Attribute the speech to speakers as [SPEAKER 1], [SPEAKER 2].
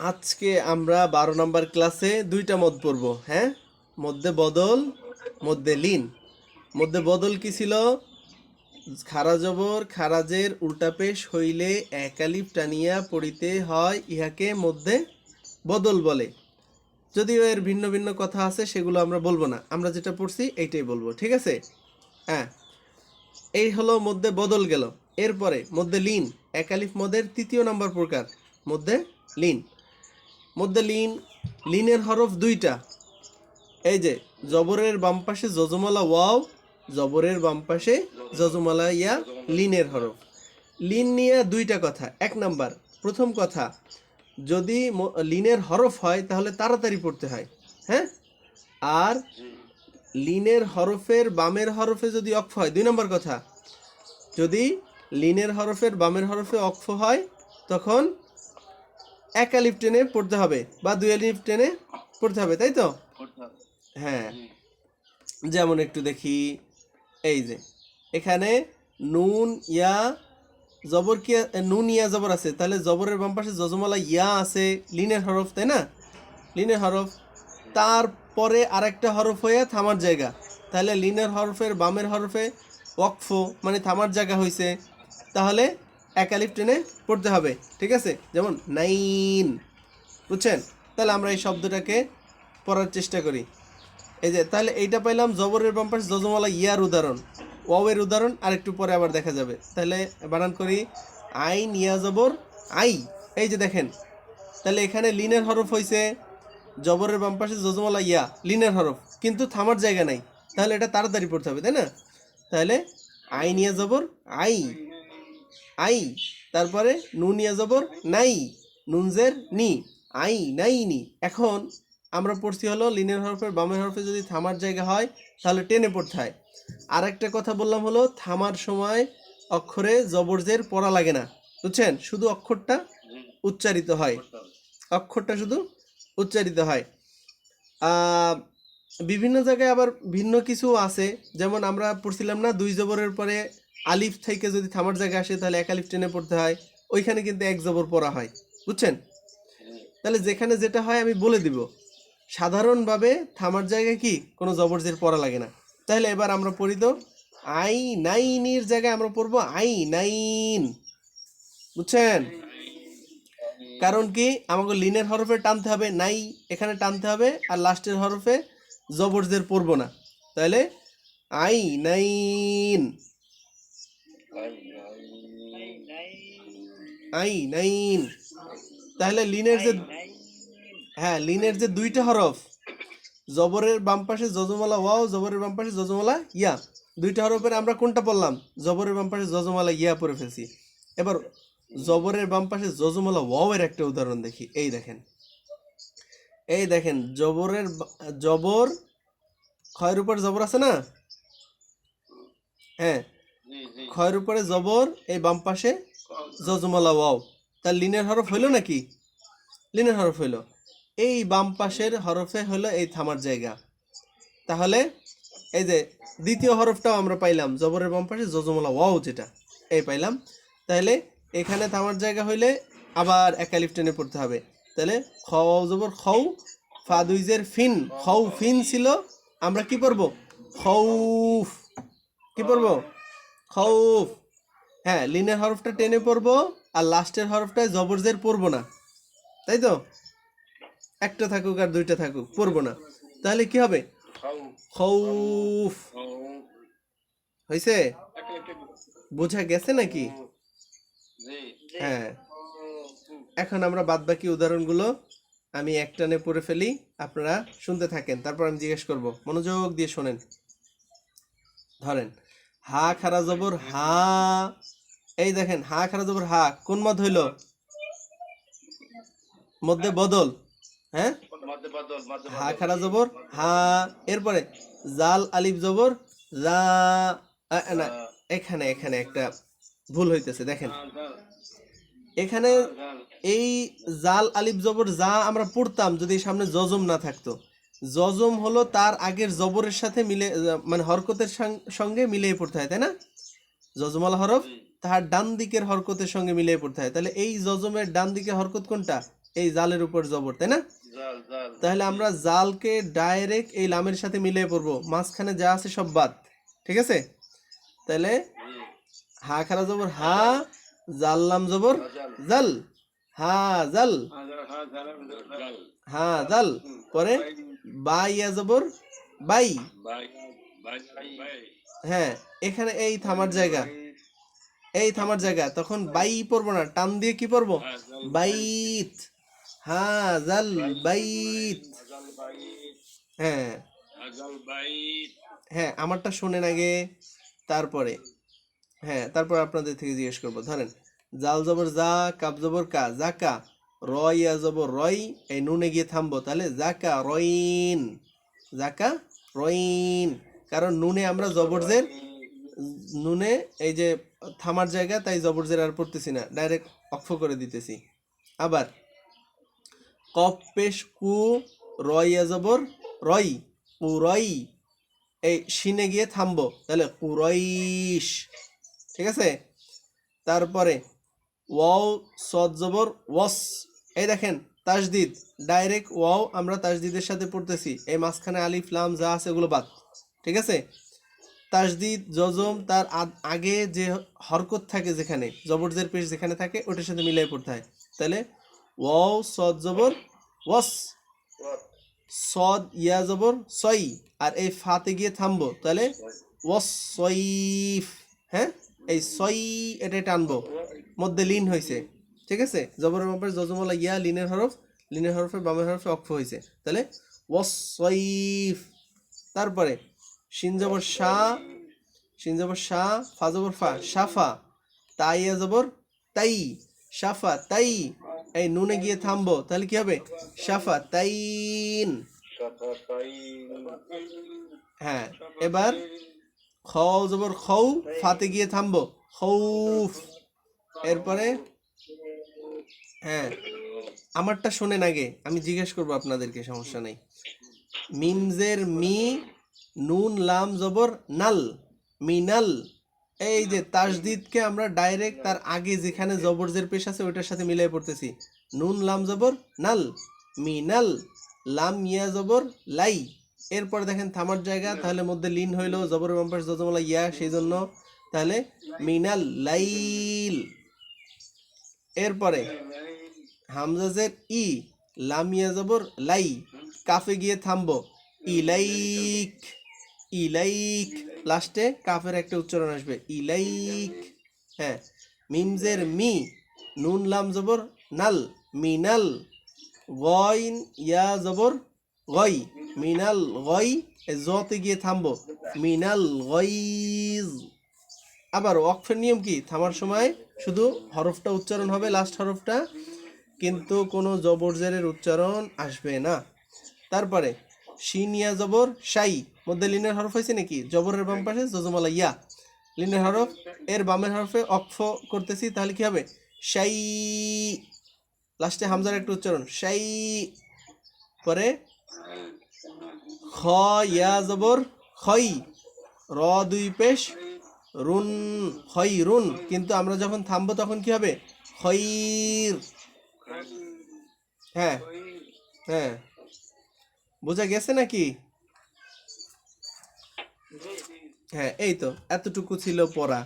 [SPEAKER 1] আজকে আমরা 12 নম্বর ক্লাসে দুইটা মদ পড়ব। হ্যাঁ, মধ্যে বদল, মধ্যে লীন। মধ্যে বদল কি ছিল? খারা জবর খারাজের উল্টা পেশ হইলে একালিফ টানিয়া পড়িতে হয়, ইহাকে মধ্যে বদল বলে। যদিও এর ভিন্ন ভিন্ন কথা আছে, সেগুলো আমরা বলবো না, আমরা যেটা পড়ছি এইটাই বলবো, ঠিক আছে? হ্যাঁ, এই হলো মধ্যে বদল গেল। এরপরে মধ্যে লীন, একালিফ মদের 3য় নম্বর প্রকার, মধ্যে লীন। মধ্যে লীন, লীনের হরফ দুইটা। এই যে জবরের বাম পাশে যজমালা ওয়াও, জবরের বাম পাশে যজমালা ইয়া, লিনের হরফ। লিন নিয়ে দুইটা কথা। এক নাম্বার, প্রথম কথা, যদি লিনের হরফ হয় তাহলে তাড়াতাড়ি পড়তে হয়। হ্যাঁ, আর লিনের হরফের বামের হরফে যদি অক্ফ হয়, 2 নম্বর কথা, যদি লিনের হরফের বামের হরফে অক্ফ হয় তখন এক আলিফ টেনে পড়তে হবে বা 2 আলিফ টেনে পড়তে হবে, তাই তো? হ্যাঁ, যেমন একটু দেখি, এই যে এখানে নুন ইয়া জবর কি, নুন ইয়া জবর আছে, তাহলে জবরের বাম পাশে যজমালা ইয়া আছে, লিনের হরফ, তাই না? লিনের হরফ, তারপরে আরেকটা হরফ হয়ে থামার জায়গা, তাহলে লিনের হরফের বামের হরফে ওয়াকফ মানে থামার জায়গা হয়েছে, তাহলে এক আলিফ টেনে পড়তে হবে, ঠিক আছে? যেমন নাইন, বুঝছেন? তাহলে আমরা এই শব্দটাকে পড়ার চেষ্টা করি। এই যে তাহলে এইটা পাইলাম জবরের বাম পাশে যজমালা ইয়ার উদাহরণ, ওয়াওয়ের উদাহরণ আর একটু পরে আবার দেখা যাবে। তাহলে বানান করি, আইন ইয়া জবর আই। এই যে দেখেন, তাহলে এখানে লিনের হরফ হয়েছে, জবরের বাম পাশে যজমালা ইয়া, লিনের হরফ, কিন্তু থামার জায়গা নাই, তাহলে এটা তাড়াতাড়ি পড়তে হবে, তাই না? তাহলে আইন ইয়া জবর আই, আই। তারপরে নুন ইয়া জবর নাই, নুনজের নি, আই নাই নি। এখন আমরা পড়ছি হলো লিনের হরফের বামের হরফে যদি থামার জায়গা হয় তাহলে টেনে পড়তে হয়। আর একটা কথা বললাম হলো, থামার সময় অক্ষরে জবরজের পড়া লাগে না, বুঝছেন? শুধু অক্ষরটা উচ্চারিত হয়, অক্ষরটা শুধু উচ্চারিত হয়। বিভিন্ন জায়গায় আবার ভিন্ন কিছু আছে, যেমন আমরা পড়ছিলাম না, 2 জবরের পরে আলিফ থেকে যদি থামার জায়গা আসে তাহলে এক আলিফ টেনে পড়তে হয়, ওইখানে কিন্তু এক জবর পড়া হয়, বুঝছেন? তাহলে যেখানে যেটা হয় আমি বলে দিব। সাধারণভাবে থামার জায়গায় কি কোনো জবরজের পড়া লাগে না। তাহলে এবার আমরা পড়ি তো, আই নাইনের জায়গায় আমরা পড়বো আই নাইন, বুঝছেন? কারণ কি, আমাকে লিনের হরফে টানতে হবে, নাই এখানে টানতে হবে, আর লাস্টের হরফে জবরজের পড়বো না। তাহলে আই নাইন, আই নাইন। তাহলে লিনের যে, হ্যাঁ, লিনের যে দুইটা হরফ, জবরের বাম পাশে যজমালা ওয়াও, জবরের বাম পাশে যজমালা ইয়া, দুইটা হরফের আমরা কোনটা পড়লাম? জবরের বাম পাশে যজমালা ইয়া পড়ে ফেলছি। এবার জবরের বাম পাশে যজমালা ওয়াও এর একটা উদাহরণ দেখি। এই দেখেন, এই দেখেন, জবর খয়ের উপর জবর আছে না? হ্যাঁ, খয়ের উপরে জবর, এই বাম পাশে যজমালা ওয়াও, তার লিনের হরফ হইল নাকি? লিনের হরফ হইল। এই বাম পাশের হরফে হলো এই থামার জায়গা। তাহলে এই যে দ্বিতীয় হরফটাও আমরা পাইলাম, জবরের বাম পাশে যজমালা ওয়াও, যেটা এই পাইলাম। তাহলে এখানে থামার জায়গা হইলে আবার এক আলিফ টেনে পড়তে হবে। তাহলে খ জবর খৌ, ফা দুইজের ফিন, খৌ ফিন ছিল, আমরা কি পড়বো? খৌফ। কি পড়বো? খৌফ। হ্যাঁ, লিনের হরফটা টেনে পড়বো, আর লাস্টের হরফটায় জবরজের পড়বো না, তাই তো? একটা থাকুক আর দুইটা থাকুক, পড়বো না। তাহলে কি হবে? খৌফ। হয়েছে? বোঝা গেছে নাকি? হ্যাঁ, এখন আমরা বাদ বাকি উদাহরণগুলো আমি একটানে পড়ে ফেলি, আপনারা শুনতে থাকেন, তারপর আমি জিজ্ঞেস করব, মনোযোগ দিয়ে শোনেন। ধরেন, হা খারা জবর হা। এই দেখেন, হা খারা জবর হা, কোন মদ হইল? মধ্যে বদল। হ্যাঁ, হা খারা জবর হা। এরপরে জাল আলিফ জবর জা। না, এখানে এখানে একটা ভুল হইতেছে, দেখেন এখানে এই জাল আলিফ জবর যা আমরা পড়তাম যদি সামনে জজম না থাকতো। জজম হলো তার আগের জবরের সাথে মিলে, মানে হরকতের সঙ্গে মিলিয়ে পড়তে হয়, তাই না? জজমাল হরফ তাহার ডান দিকের হরকতের সঙ্গে মিলিয়ে পড়তে হয়। তাহলে এই জজমের ডান দিকের হরকত কোনটা? এই জালের উপর জবর, তাই না? তাহলে আমরা জালকে ডাইরেক্ট এই লামের সাথে মিলিয়ে পড়বো, মাঝখানে যা আছে সব বাদ। ঠিক আছে? তাহলে হা খারা জবর হা, জাল লাম জবর জাল, হা জাল, হা জাল। পরে বা ইয়া জবর বাই। হ্যাঁ, এখানে এই থামার জায়গা, এই থামার জায়গা, তখন বাই পড়বো না, টান দিয়ে কি পড়বো? বাইত, হ্যাঁ জাল বাইত। হ্যাঁ হ্যাঁ, আমারটা শোনেন আগে, তারপরে হ্যাঁ, তারপর আপনাদের থেকে জিজ্ঞেস করবো। ধরেন জাল জবর যা, কাপ জবর কা, জাকা, রয় ইয়া জবর রয়, এই নুনে গিয়ে থামবো, তাহলে জাকা রইন, জাকা রইন। কারণ নুনে আমরা জবরজের, নুনে এই যে থামার জায়গা, তাই জবরজের আর পড়তেছি না, ডাইরেক্ট অক্ষ করে দিতেছি। আবার কফ পেশ কু, রয় জবর রয়, কুরই, এই শিনে গিয়ে থামবো, তাহলে কুরইশ। ঠিক আছে? তারপরে ওয়াও সদ জবর ওয়াস, এই দেখেন তাসদিদ, ডাইরেক্ট ওয়াও আমরা তাসদিদের সাথে পড়তেছি, এই মাঝখানে আলিফ লাম যা আছে এগুলো বাদ। ঠিক আছে? তাসদিদ জজম তার আগে যে হরকত থাকে, যেখানে জবরজের পেশ যেখানে থাকে, ওটার সাথে মিলাই পড়তে হয়। তাহলে ওয়াও সদ জবর ওয়াস, সদ ইয়া জবর সই, আর এই ফাতে গিয়ে থামবো, তাহলে ওয়াস সইফ। হ্যাঁ, এই সই এটা টানবো, মধ্যে লিন হয়েছে। ঠিক আছে? জবরের বামে জজমলা ইয়া, লিনের হরফ, লিনের হরফে বামের হরফে অক্ষ হয়েছে, তাহলে ওয়াস সইফ। তারপরে শিন জবর শাহ, শিন জবর শাহ, ফা জবর ফা, সাফা, তাই জবর তাই, সাফা তাই, এই নুনে গিয়ে থামবো, তাহলে কি হবে? সাফা তাইন। হ্যাঁ, এবার খ জবর খৌ, ফাতে গিয়ে থামবো, খৌফ। এরপরে হ্যাঁ, আমারটা শোনেন আগে, আমি জিজ্ঞেস করবো আপনাদেরকে, সমস্যা নেই। মিমজের মি, নুন লাম জবর নাল, মিনাল। এই যে তাসদিদকে আমরা ডাইরেক্ট তার আগে যেখানে জবরজের পেশ আছে ওইটার সাথে মিলাই পড়তেছি, নুন লাম জবর নাল, মিনাল, লাম ইয়া জবর লাই। এরপর দেখেন থামার জায়গা, তাহলে মধ্যে লিন হইলো, জবরের বাম পাশে জজমলা ইয়া, সেই জন্য তাহলে মিনাল লাইল। এরপরে হামজাজের ই, লাম ইয়া জবর লাই, কাফে গিয়ে থামবো, ইলাইক, ইলাইক, লাস্টে কাফের একটা উচ্চারণ আসবে, ইলাইক। হ্যাঁ, মিমজের মি, নুন লাম জবর নাল, মিনাল, গইন ইয়া জবর গই, মিনাল গই, জতে গিয়ে থামবো, মিনাল গইজ। আবার ওয়াকফের নিয়ম কি? থামার সময় শুধু হরফটা উচ্চারণ হবে, লাস্ট হরফটা, কিন্তু কোনো জবরজেরের উচ্চারণ আসবে না। তারপরে শিন ইয়া জবর শাই, মধ্যে লিনের হরফ হয়েছে নাকি? জবরের বাম পাশে জজমলা ইয়া, লিনের হরফ, এর বামের হরফে অক্ষ করতেছি, তাহলে কি হবে? শাই, লাস্টে হামজার একটা উচ্চারণ, শাই। পরে খ ইয়া জবর খই, র দুই পেশ রুন, খই রুন, কিন্তু আমরা যখন থামবো তখন কি হবে? খইর। হ্যাঁ হ্যাঁ, বোঝা গেছে নাকি? হ্যাঁ, এই তো এতটুকু ছিল পড়া।